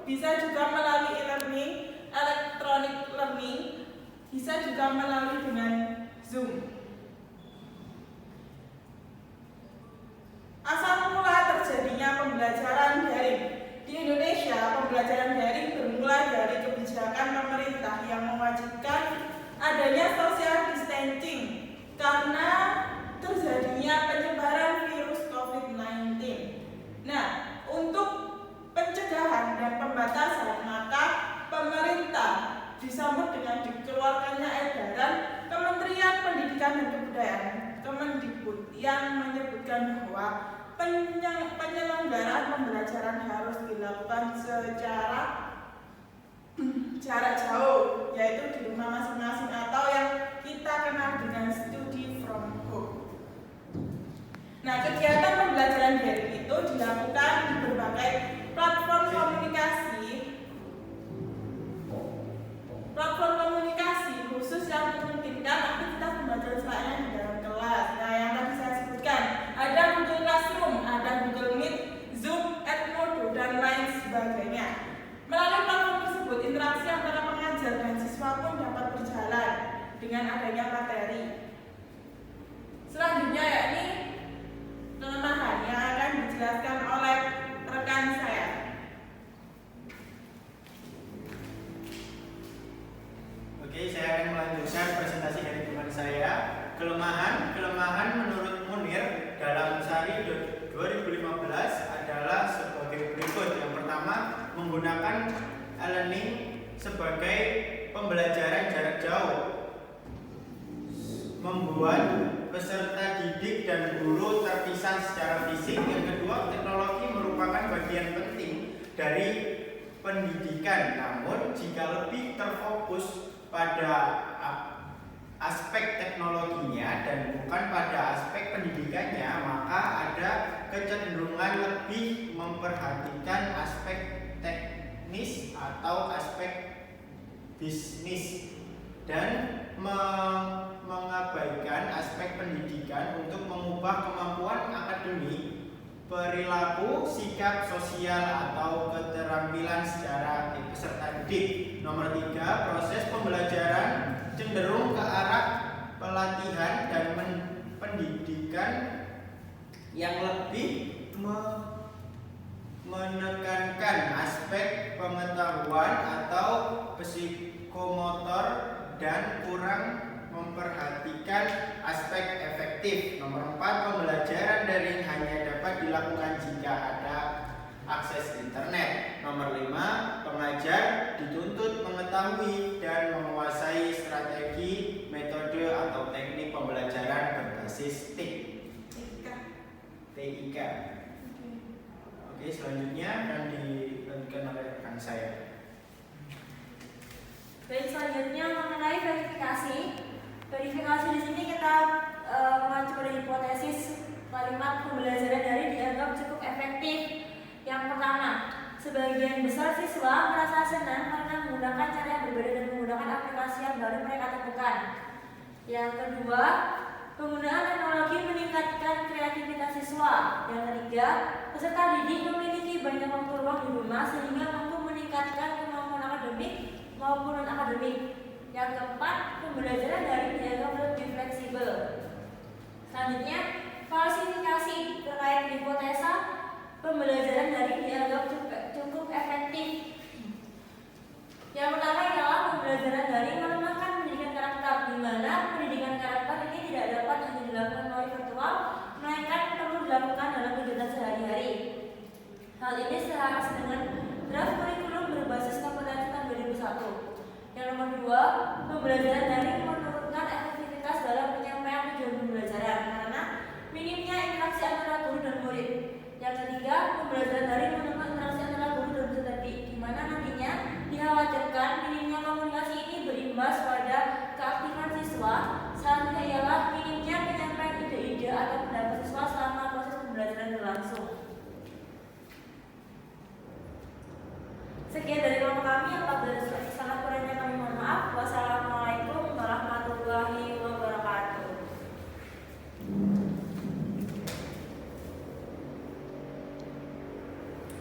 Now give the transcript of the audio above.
bisa juga melalui e-learning, electronic learning, bisa juga melalui dengan Zoom. Asal mula terjadinya pembelajaran daring di Indonesia, pembelajaran daring bermula dari kebijakan pemerintah yang mewajibkan adanya social distancing karena terjadinya penyebaran virus COVID-19. Nah, untuk pencegahan dan pembatasan, maka pemerintah disambut dengan dikeluarkannya edaran Kementerian Pendidikan dan Kebudayaan Kemendikbud yang menyebutkan bahwa penyelenggaraan pembelajaran harus dilakukan secara jarak jauh, yaitu di rumah masing-masing atau yang kita kenal dengan study from home. Nah, kegiatan pembelajaran daring itu dilakukan di berbagai platform komunikasi khusus yang memungkinkan aktivitas pembelajaran selainnya di dalam kelas. Nah, yang tadi saya sebutkan, ada Google Classroom, ada Google Meet, Zoom, Edmodo, dan lain sebagainya. Melalui platform tersebut, interaksi antara pengajar dan siswa pun dapat berjalan dengan adanya materi. Selanjutnya yakni kelemahan yang akan dijelaskan oleh rekan saya. Oke, saya akan melanjutkan presentasi dari teman saya. Kelemahan menurut Munir dalam Sari 2015 adalah sebagai berikut. Yang pertama, menggunakan e-learning sebagai pembelajaran jarak jauh, membuat peserta didik dan guru terpisah secara fisik. Yang kedua, teknologi merupakan bagian penting dari pendidikan, namun jika lebih terfokus pada aspek teknologinya dan bukan pada aspek pendidikannya, maka ada kecenderungan lebih memperhatikan aspek teknis atau aspek bisnis dan mengabaikan aspek pendidikan untuk mengubah kemampuan akademik, perilaku, sikap sosial atau keterampilan secara peserta didik. Nomor 3, proses pembelajaran cenderung ke arah pelatihan dan pendidikan yang lebih menekankan aspek pengetahuan atau psikomotor dan kurang memperhatikan aspek efektif. Nomor 4, pembelajaran daring hanya dapat dilakukan jika ada akses internet. Nomor 5, pengajar dituntut mengetahui dan menguasai strategi, metode atau teknik pembelajaran berbasis TIK. Oke, selanjutnya akan dilanjutkan oleh rekan saya. Baik, selanjutnya mengenai verifikasi. Verifikasi di sini kita mengacu pada hipotesis kalimat pembelajaran daring dianggap cukup efektif. Yang pertama, sebagian besar siswa merasa senang karena menggunakan cara yang berbeda dan menggunakan aplikasi yang baru mereka temukan. Yang kedua, penggunaan teknologi meningkatkan kreativitas siswa. Yang ketiga, peserta didik memiliki banyak waktu luang di rumah sehingga mampu meningkatkan kemampuan akademik maupun non-akademik. Yang keempat, pembelajaran daring dianggap lebih fleksibel. Selanjutnya, falsifikasi terkait hipotesa pembelajaran daring dianggap cukup efektif. Yang pertama ialah pembelajaran daring melemahkan pendidikan karakter, di mana pendidikan karakter ini tidak dapat hanya dilakukan melalui virtual, melainkan perlu dilakukan dalam kegiatan sehari-hari. Hal ini selaras dengan draft kurikulum berbasis kompetensi tahun 2001. Yang nomor 2, pembelajaran daring menurunkan efektivitas dalam penyampaian tujuan pembelajaran karena minimnya interaksi antara guru dan murid. Yang ketiga, pembelajaran daring